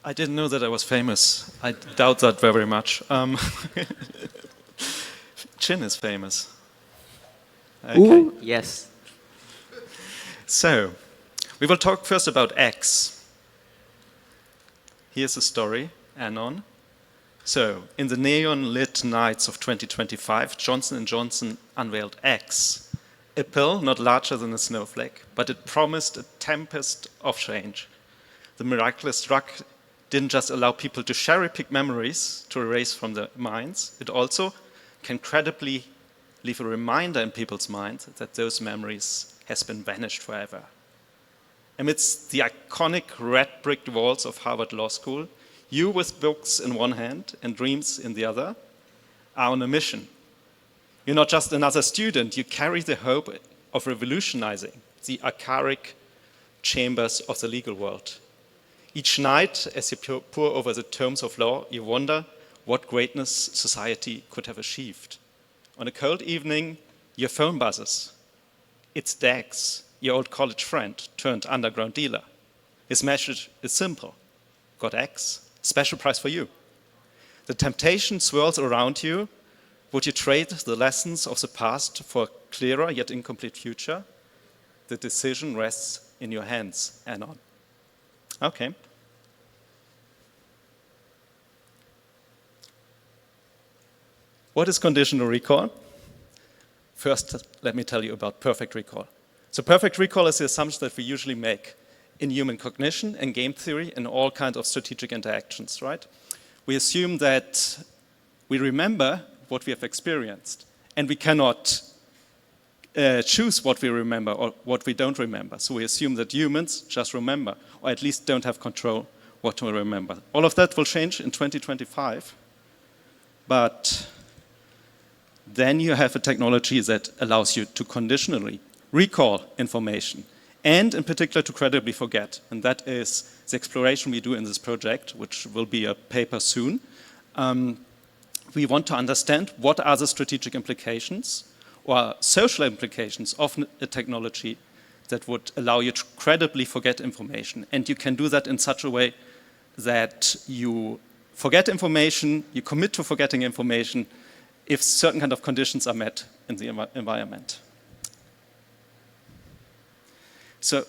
I didn't know that I was famous. I doubt that very much. Chin is famous. Okay. Ooh, yes. So, we will talk first about X. Here's the story, Anon. So, in the neon-lit nights of 2025, Johnson & Johnson unveiled X, a pill not larger than a snowflake, but it promised a tempest of change. The miraculous drug didn't just allow people to cherry-pick memories to erase from their minds, it also can credibly leave a reminder in people's minds that those memories has been vanished forever. Amidst the iconic red brick walls of Harvard Law School, you with books in one hand and dreams in the other are on a mission. You're not just another student, you carry the hope of revolutionizing the archaic chambers of the legal world. Each night, as you pore over the tomes of law, you wonder what greatness society could have achieved. On a cold evening, your phone buzzes. It's Dax, your old college friend turned underground dealer. His message is simple. Got X? Special price for you. The temptation swirls around you. Would you trade the lessons of the past for a clearer yet incomplete future? The decision rests in your hands, Anon. Okay. What is conditional recall? First, let me tell you about perfect recall. So perfect recall is the assumption that we usually make in human cognition and game theory and all kinds of strategic interactions, right? We assume that we remember what we have experienced, and we cannot choose what we remember or what we don't remember. So we assume that humans just remember, or at least don't have control what to remember. All of that will change in 2025, but then you have a technology that allows you to conditionally recall information, and in particular to credibly forget. And that is the exploration we do in this project, which will be a paper soon. We want to understand what are the strategic implications or social implications of a technology that would allow you to credibly forget information. And you can do that in such a way that you forget information, you commit to forgetting information if certain kind of conditions are met in the environment. So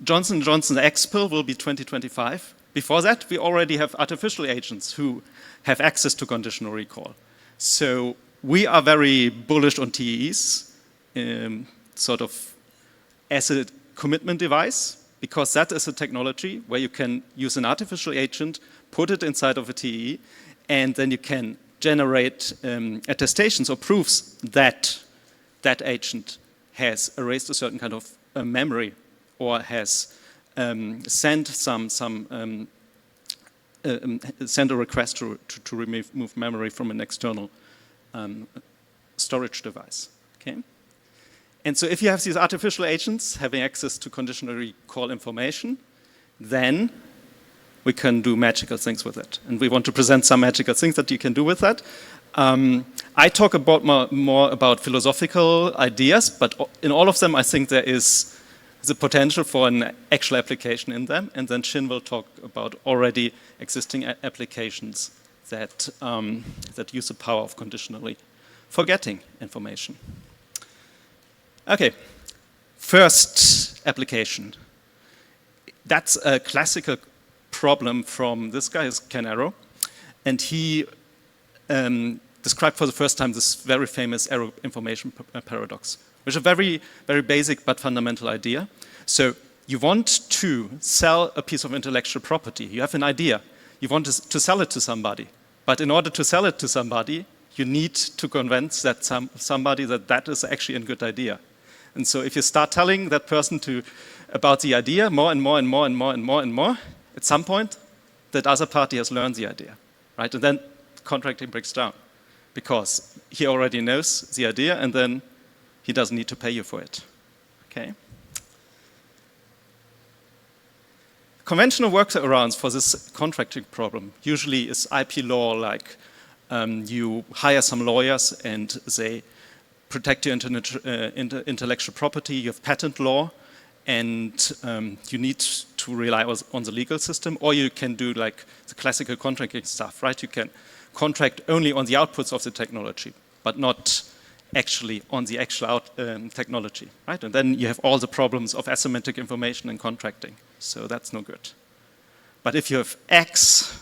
Johnson & Johnson X pill will be 2025. Before that, we already have artificial agents who have access to conditional recall. So we are very bullish on TEEs, sort of as a commitment device, because that is a technology where you can use an artificial agent, put it inside of a TEE, and then you can generate attestations or proofs that that agent has erased a certain kind of memory or has sent send a request to remove memory from an external storage device. Okay? And so if you have these artificial agents having access to conditional recall information, then we can do magical things with it. And we want to present some magical things that you can do with that. I talk about more about philosophical ideas, but in all of them, I think there is the potential for an actual application in them. And then Chin will talk about already existing applications that, that use the power of conditionally forgetting information. Okay, first application. That's a classical problem from this guy, is Ken Arrow, and he described for the first time this very famous error information paradox, which is a very, very basic but fundamental idea. So you want to sell a piece of intellectual property. You have an idea. You want to sell it to somebody. But in order to sell it to somebody, you need to convince that somebody that is actually a good idea. And so if you start telling that person about the idea more and more and more and more and more and more, at some point, that other party has learned the idea, right? And then contracting breaks down because he already knows the idea and then he doesn't need to pay you for it, okay? Conventional workarounds for this contracting problem usually is IP law, like you hire some lawyers and they protect your intellectual property. You have patent law, and you need to rely on the legal system, or you can do like the classical contracting stuff, right? You can contract only on the outputs of the technology, but not actually on the actual technology, right? And then you have all the problems of asymmetric information in contracting, so that's no good. But if you have X,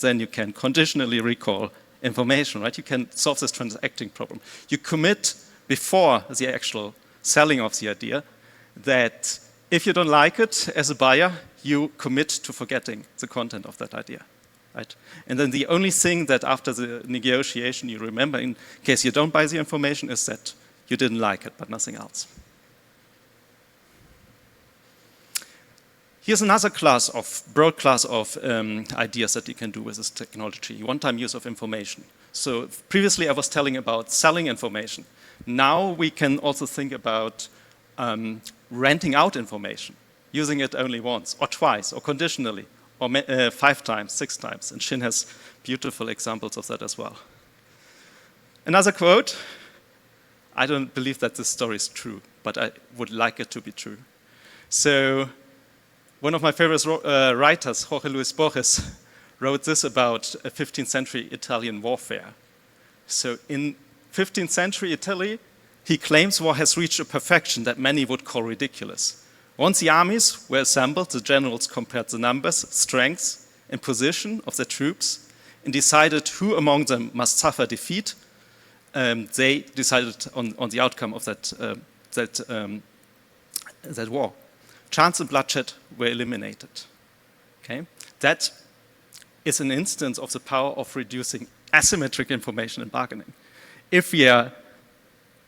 then you can conditionally recall information, right? You can solve this transacting problem. You commit before the actual selling of the idea that if you don't like it as a buyer, you commit to forgetting the content of that idea, right? And then the only thing that after the negotiation you remember in case you don't buy the information is that you didn't like it, but nothing else. Here's another broad class of ideas that you can do with this technology, one-time use of information. So previously I was telling about selling information. Now we can also think about renting out information, using it only once or twice or conditionally or 5 times, 6 times. And Shin has beautiful examples of that as well. Another quote, I don't believe that this story is true, but I would like it to be true. So one of my favorite writers, Jorge Luis Borges, wrote this about a 15th century Italian warfare. So in 15th century Italy, he claims war has reached a perfection that many would call ridiculous. Once the armies were assembled, the generals compared the numbers, strength, and position of the troops and decided who among them must suffer defeat. They decided on the outcome of that war. Chance and bloodshed were eliminated. Okay? That is an instance of the power of reducing asymmetric information in bargaining. If we are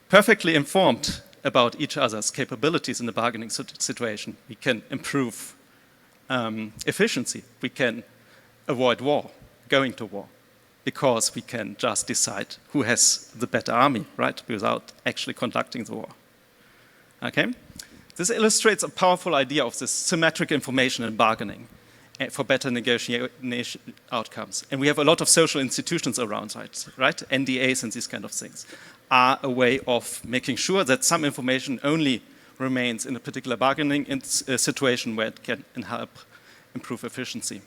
perfectly informed about each other's capabilities in the bargaining situation, we can improve efficiency. We can avoid war, going to war, because we can just decide who has the better army, right, without actually conducting the war. Okay? This illustrates a powerful idea of this symmetric information in bargaining for better negotiation outcomes. And we have a lot of social institutions around, right? NDAs and these kind of things are a way of making sure that some information only remains in a particular bargaining situation where it can help improve efficiency.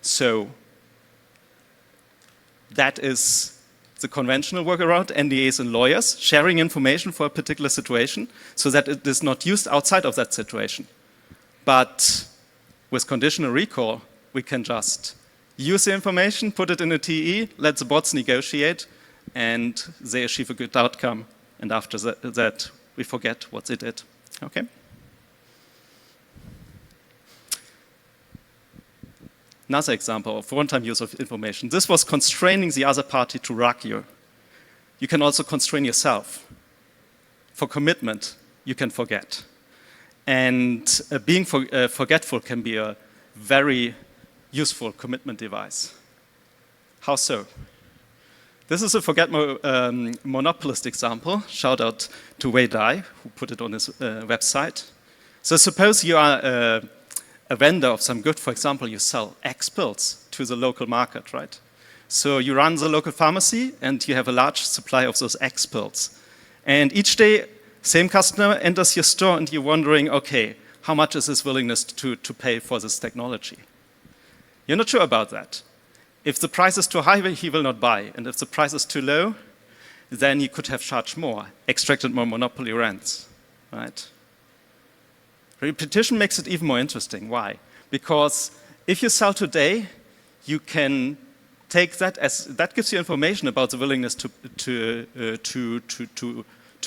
So that is the conventional workaround, NDAs and lawyers, sharing information for a particular situation so that it is not used outside of that situation. But with conditional recall, we can just use the information, put it in a TE, let the bots negotiate, and they achieve a good outcome. And after that, we forget what they did. Okay? Another example of one-time use of information. This was constraining the other party to rug you. You can also constrain yourself. For commitment, you can forget. And being forgetful can be a very useful commitment device. How so? This is a monopolist example. Shout out to Wei Dai, who put it on his website. So suppose you are a vendor of some good. For example, you sell X pills to the local market, right? So you run the local pharmacy and you have a large supply of those X pills. And each day, same customer enters your store and you're wondering, okay, how much is his willingness to pay for this technology? You're not sure about that. If the price is too high, he will not buy. And if the price is too low, then you could have charged more, extracted more monopoly rents, right? Repetition makes it even more interesting. Why? Because if you sell today, you can take that as, that gives you information about the willingness to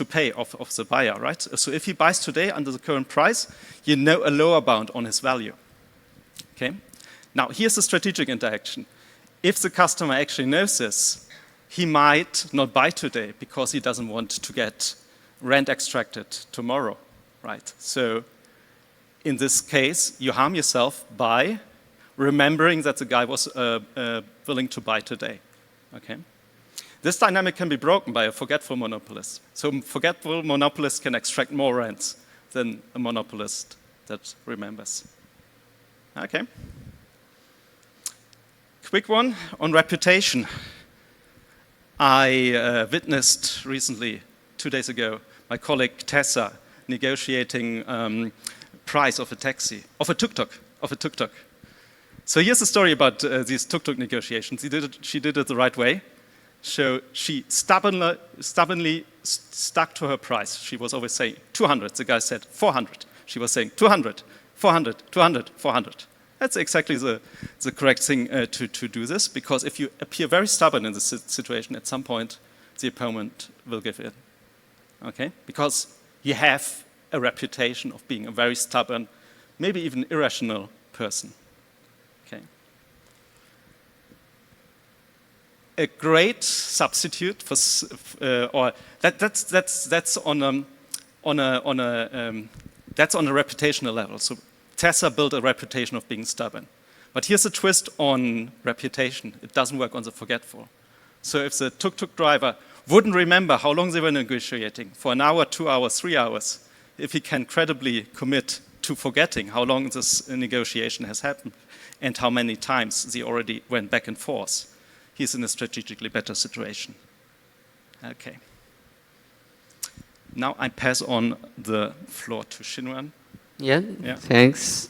pay of the buyer, right? So if he buys today under the current price, you know a lower bound on his value, okay? Now, here's the strategic interaction. If the customer actually knows this, he might not buy today because he doesn't want to get rent extracted tomorrow, right? So in this case, you harm yourself by remembering that the guy was willing to buy today, okay? This dynamic can be broken by a forgetful monopolist. So a forgetful monopolist can extract more rents than a monopolist that remembers. Okay. Quick one on reputation. I witnessed recently, 2 days ago, my colleague Tessa negotiating price of a taxi, of a tuk-tuk. So here's the story about these tuk-tuk negotiations. She did it the right way. So she stubbornly stuck to her price. She was always saying 200. The guy said 400. She was saying 200, 400, 200, 400. That's exactly the correct thing to do this, because if you appear very stubborn in this situation, at some point the opponent will give in. Okay? Because you have a reputation of being a very stubborn, maybe even irrational person. Okay? A great substitute for, that's on a reputational level. So Tesla built a reputation of being stubborn. But here's a twist on reputation. It doesn't work on the forgetful. So if the tuk-tuk driver wouldn't remember how long they were negotiating, for an hour, 2 hours, 3 hours, if he can credibly commit to forgetting how long this negotiation has happened and how many times they already went back and forth, he's in a strategically better situation. Okay. Now I pass on the floor to Shinran. Yeah, thanks.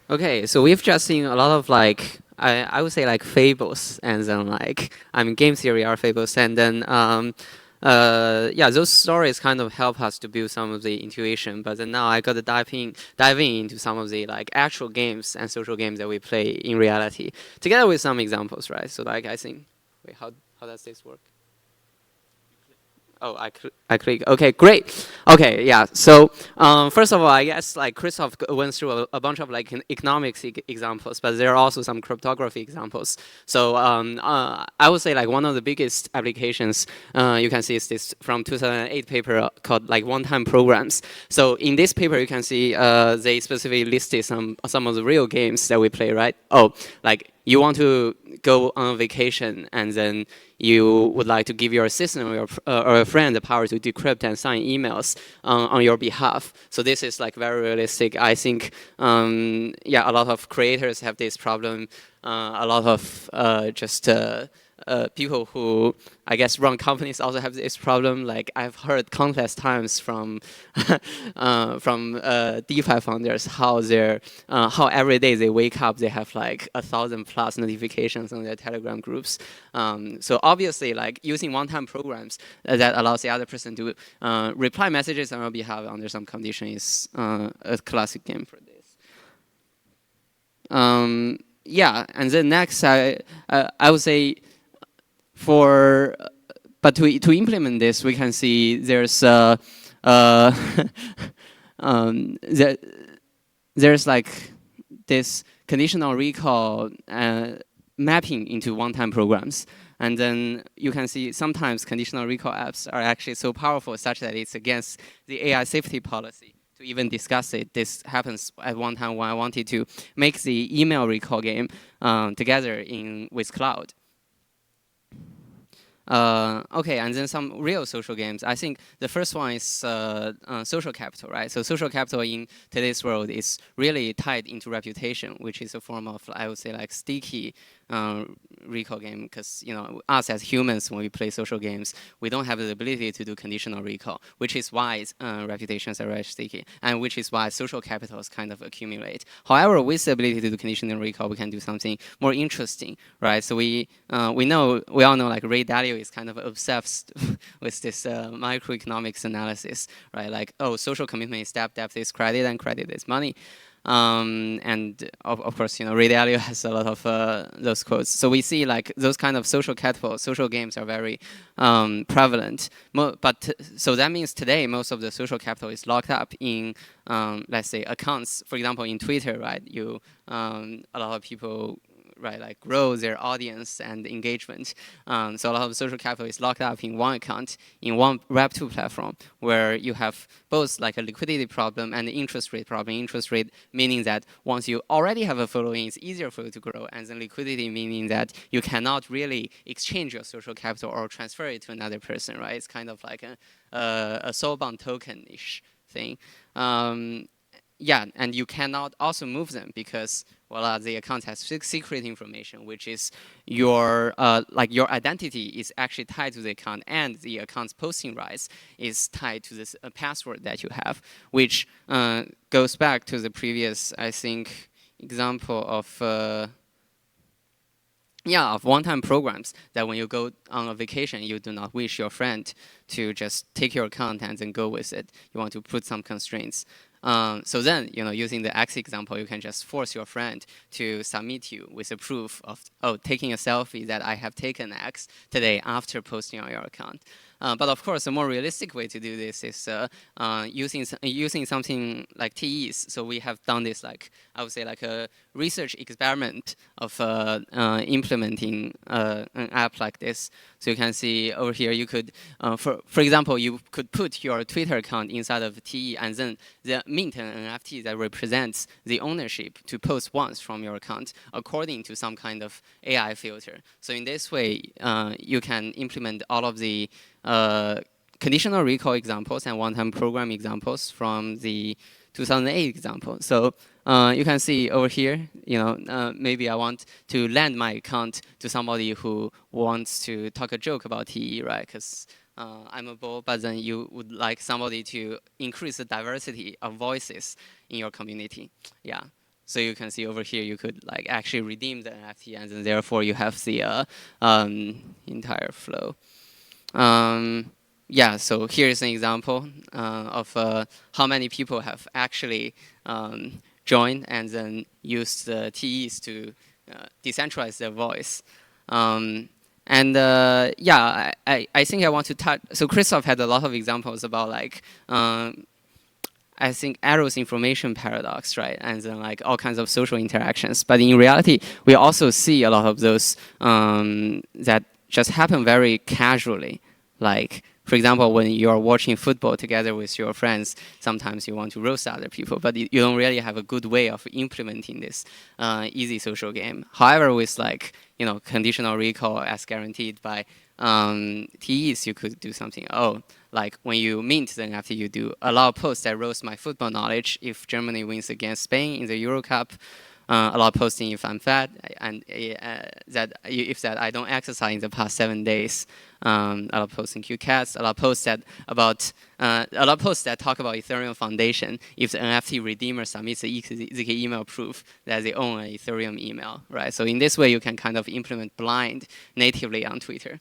Okay, so we've just seen a lot of like, I would say like fables, and then like, game theory are fables, and then yeah, those stories kind of help us to build some of the intuition. But then now I got to dive in into some of the like actual games and social games that we play in reality, together with some examples, right? So like I think, wait, how does this work? Oh, I click. Okay, great. Okay, yeah. So first of all, I guess like Christoph went through a bunch of like economics examples, but there are also some cryptography examples. So I would say like one of the biggest applications you can see is this from 2008 paper called like one-time programs. So in this paper, you can see they specifically listed some of the real games that we play, right? Oh, like you want to go on a vacation and then you would like to give your assistant or a friend the power to decrypt and sign emails on your behalf. So this is like very realistic. I think, yeah, a lot of creators have this problem. A lot of just people who, I guess, run companies also have this problem. Like I've heard countless times from DeFi founders how every day they wake up they have like 1,000+ notifications on their Telegram groups. So obviously, like using one-time programs that allows the other person to reply messages on your behalf under some condition is a classic game for this. Yeah, and then next I would say. But to implement this, we can see there's there's like this conditional recall mapping into one-time programs, and then you can see sometimes conditional recall apps are actually so powerful such that it's against the AI safety policy to even discuss it. This happens at one time when I wanted to make the email recall game together with cloud. Okay, and then some real social games. I think the first one is social capital, right? So social capital in today's world is really tied into reputation, which is a form of, I would say, like sticky recall game, because us as humans, when we play social games, we don't have the ability to do conditional recall, which is why reputations are very sticky, and which is why social capitals kind of accumulate. However, with the ability to do conditional recall, we can do something more interesting, right? So we all know like Ray Dalio is kind of obsessed with this microeconomics analysis, right? Like, oh, social commitment is debt, debt is credit, and credit is money. And of course, Ray Dalio has a lot of those quotes. So we see like those kind of social capital, social games are very prevalent. So that means today most of the social capital is locked up in, let's say, accounts. For example, in Twitter, right? A lot of people, right, like grow their audience and engagement. So a lot of social capital is locked up in one account, in one Web2 platform, where you have both like a liquidity problem and an interest rate problem. Interest rate meaning that once you already have a following, it's easier for you to grow, and then liquidity meaning that you cannot really exchange your social capital or transfer it to another person, right? It's kind of like a soulbound token-ish thing. yeah, and you cannot also move them because voila, the account has secret information, which is your like your identity is actually tied to the account, and the account's posting rights is tied to this password that you have, which goes back to the previous, I think, example of. Yeah, of one-time programs that when you go on a vacation, you do not wish your friend to just take your account and then go with it. You want to put some constraints. So then, using the X example, you can just force your friend to submit you with a proof of, oh, taking a selfie that I have taken X today after posting on your account. But of course, a more realistic way to do this is using something like TEs. So we have done this, like I would say, like a research experiment of implementing an app like this. So you can see over here, you could, for example, you could put your Twitter account inside of TE and then mint an NFT that represents the ownership to post once from your account according to some kind of AI filter. So in this way, you can implement all of the conditional recall examples and one-time program examples from the 2008 example. So you can see over here, maybe I want to lend my account to somebody who wants to talk a joke about TE, right? Because I'm a bull, but then you would like somebody to increase the diversity of voices in your community. Yeah. So you can see over here, you could like actually redeem the NFT, and then therefore you have the entire flow. Yeah, so here's an example of how many people have actually joined and then used the TEs to decentralize their voice. Yeah, I think I want to touch. So Christoph had a lot of examples about like I think Arrow's information paradox, right? And then like all kinds of social interactions. But in reality, we also see a lot of those that just happen very casually. Like, for example, when you're watching football together with your friends, sometimes you want to roast other people, but you don't really have a good way of implementing this easy social game. However, with like, conditional recall as guaranteed by TEs, you could do something. Oh, like when you mint, then after you do allow posts that roast my football knowledge if Germany wins against Spain in the Euro Cup. Allow posting if I'm fat, and if I don't exercise in the past 7 days. Allow posting cute cats. Allow posts that talk about Ethereum Foundation if the NFT redeemer submits the ZK email proof that they own an Ethereum email, right? So in this way, you can kind of implement blind natively on Twitter.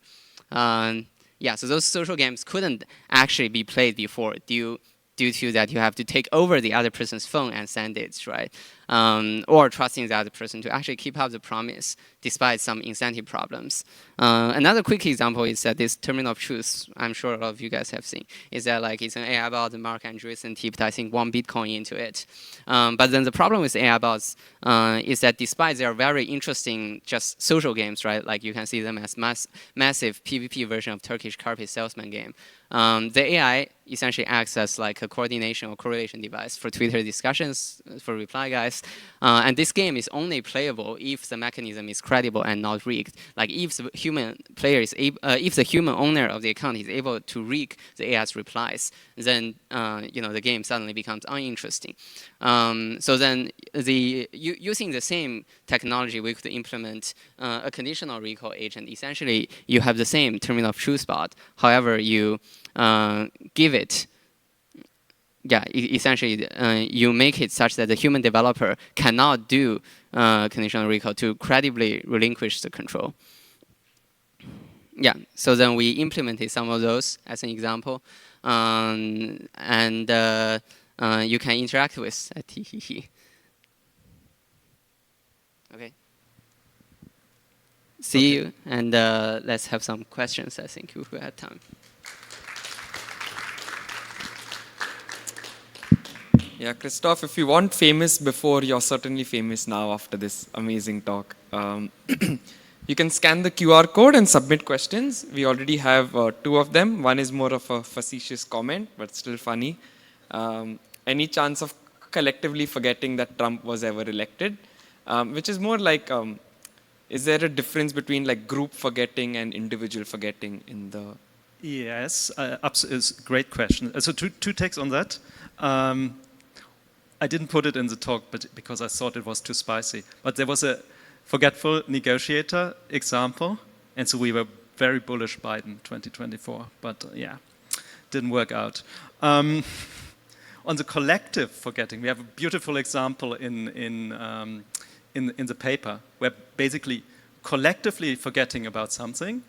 Yeah, so those social games couldn't actually be played before due to that you have to take over the other person's phone and send it, right? Or trusting the other person to actually keep up the promise despite some incentive problems. Another quick example is that this terminal of truth, I'm sure a lot of you guys have seen, is that like it's an AI bot that Mark Andreessen tipped, I think, 1 Bitcoin into it. But then the problem with AI bots is that despite they are very interesting just social games, right? Like you can see them as massive PvP version of Turkish carpet salesman game. The AI essentially acts as like a coordination or correlation device for Twitter discussions, for reply guys. And this game is only playable if the mechanism is credible and not rigged. Like if the human player is if the human owner of the account is able to rig the AI's replies, then the game suddenly becomes uninteresting. So then using the same technology, we could implement a conditional recall agent. Essentially, you have the same terminal of truth bot. However, you give it. Yeah, essentially, you make it such that the human developer cannot do conditional recall to credibly relinquish the control. Yeah, so then we implemented some of those as an example, and you can interact with TEE. Okay. See you, and let's have some questions, I think, if we have time. Yeah, Christoph, if you weren't famous before, you're certainly famous now after this amazing talk. You can scan the QR code and submit questions. We already have 2 of them. One is more of a facetious comment, but still funny. Any chance of collectively forgetting that Trump was ever elected? Which is more like, is there a difference between like group forgetting and individual forgetting in the... Yes, it's a great question. So two takes on that. I didn't put it in the talk but because I thought it was too spicy. But there was a forgetful negotiator example, and so we were very bullish Biden 2024. But yeah, didn't work out. On the collective forgetting, we have a beautiful example in the paper where basically collectively forgetting about something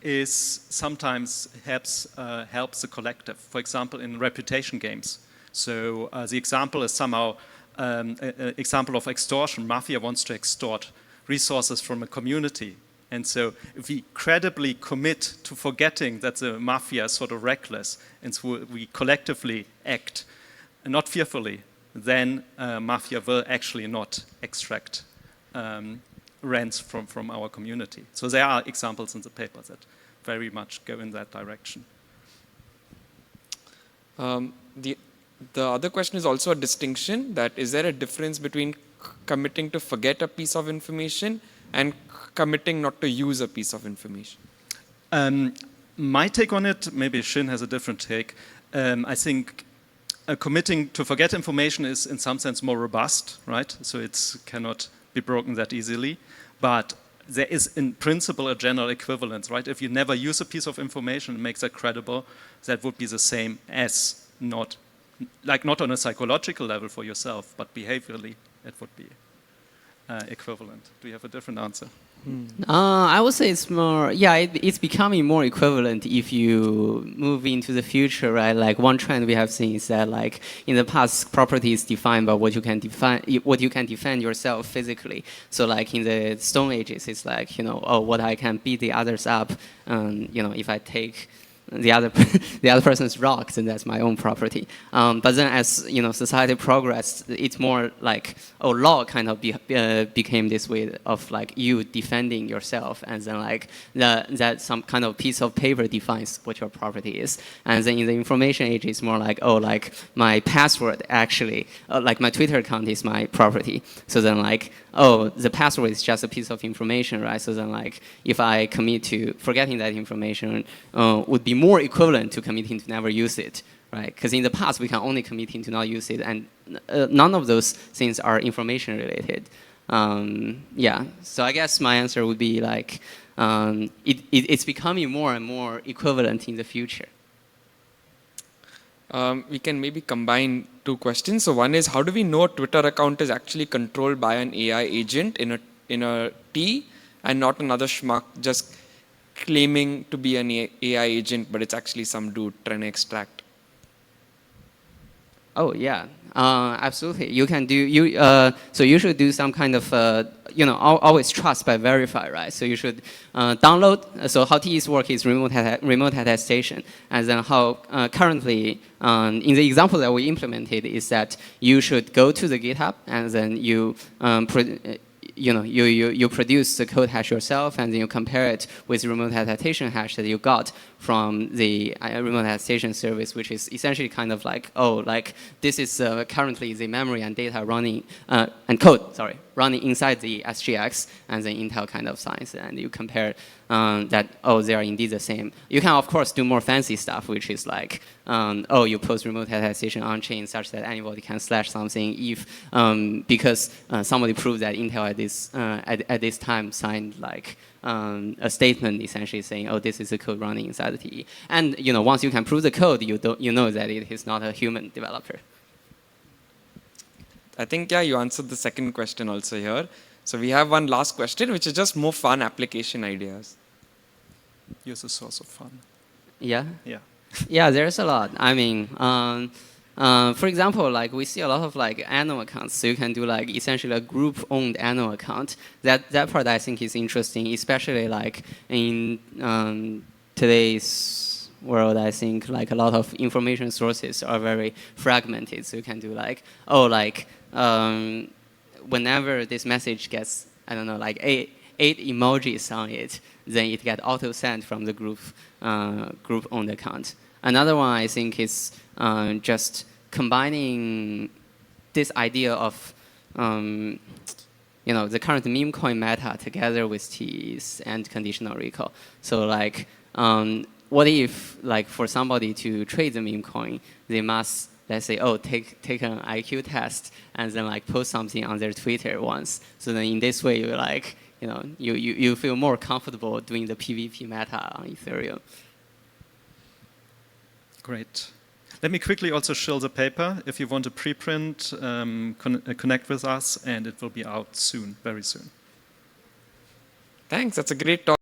is sometimes helps the collective. For example, in reputation games. So the example is somehow an example of extortion. Mafia wants to extort resources from a community. And so if we credibly commit to forgetting that the mafia is sort of reckless, and so we collectively act, not fearfully, then mafia will actually not extract rents from our community. So there are examples in the paper that very much go in that direction. The other question is also a distinction, that is there a difference between committing to forget a piece of information and committing not to use a piece of information? My take on it, maybe Shin has a different take. I think committing to forget information is in some sense more robust, right? So it cannot be broken that easily. But there is in principle a general equivalence, right? If you never use a piece of information and make that credible, that would be the same as not on a psychological level for yourself, but behaviorally it would be equivalent. Do you have a different answer? I would say it's more, it's becoming more equivalent if you move into the future, right? Like one trend we have seen is that like in the past, property is defined by what you can defend yourself physically. So like in the Stone Ages, it's like, what I can beat the others up, if I take the other person's rocks, and that's my own property. But then as society progressed, it's more like law kind of became this way of like you defending yourself, and then like that some kind of piece of paper defines what your property is. And then in the information age, it's more like like my password actually, like my Twitter account is my property. So then like the password is just a piece of information, right? So then like if I commit to forgetting that information, would be more equivalent to committing to never use it, right? Because in the past we can only committing to not use it, and none of those things are information related. So I guess my answer would be like it's becoming more and more equivalent in the future. We can maybe combine two questions. So one is, how do we know a Twitter account is actually controlled by an AI agent in a T and not another schmuck just claiming to be an AI agent, but it's actually some dude trying to extract? Oh yeah, absolutely. You can do so you should do some kind of always trust by verify, right? So you should download. So how TE's work is remote attestation, and then how currently in the example that we implemented is that you should go to the GitHub, and then you you produce the code hash yourself, and then you compare it with the remote attestation hash that you got from the remote attestation service, which is essentially kind of like, this is currently the memory and data running, and code, running inside the SGX, and then Intel kind of signs, and you compare that, they are indeed the same. You can, of course, do more fancy stuff, which is like, you post remote attestation on chain such that anybody can slash something if, because somebody proved that Intel at this time signed like a statement essentially saying, this is the code running inside the TE. And once you can prove the code, you know that it is not a human developer. I think, you answered the second question also here. So we have one last question, which is just more fun application ideas. Use a source of fun. Yeah? Yeah. Yeah, there's a lot. I mean, for example, like we see a lot of like annual accounts. So you can do like essentially a group-owned annual account. That part I think is interesting, especially like in today's world. I think like a lot of information sources are very fragmented. So you can do like, whenever this message gets, I don't know, like eight emojis on it, then it gets auto-sent from the group-owned account. Another one I think is just combining this idea of the current meme coin meta together with TEs and conditional recall. So like, what if like for somebody to trade the meme coin, they must let's say, oh, take an IQ test and then like post something on their Twitter once. So then in this way, you like, you know, you feel more comfortable doing the PvP meta on Ethereum. Great. Let me quickly also show the paper. If you want a preprint, connect with us, and it will be out soon, very soon. Thanks. That's a great talk.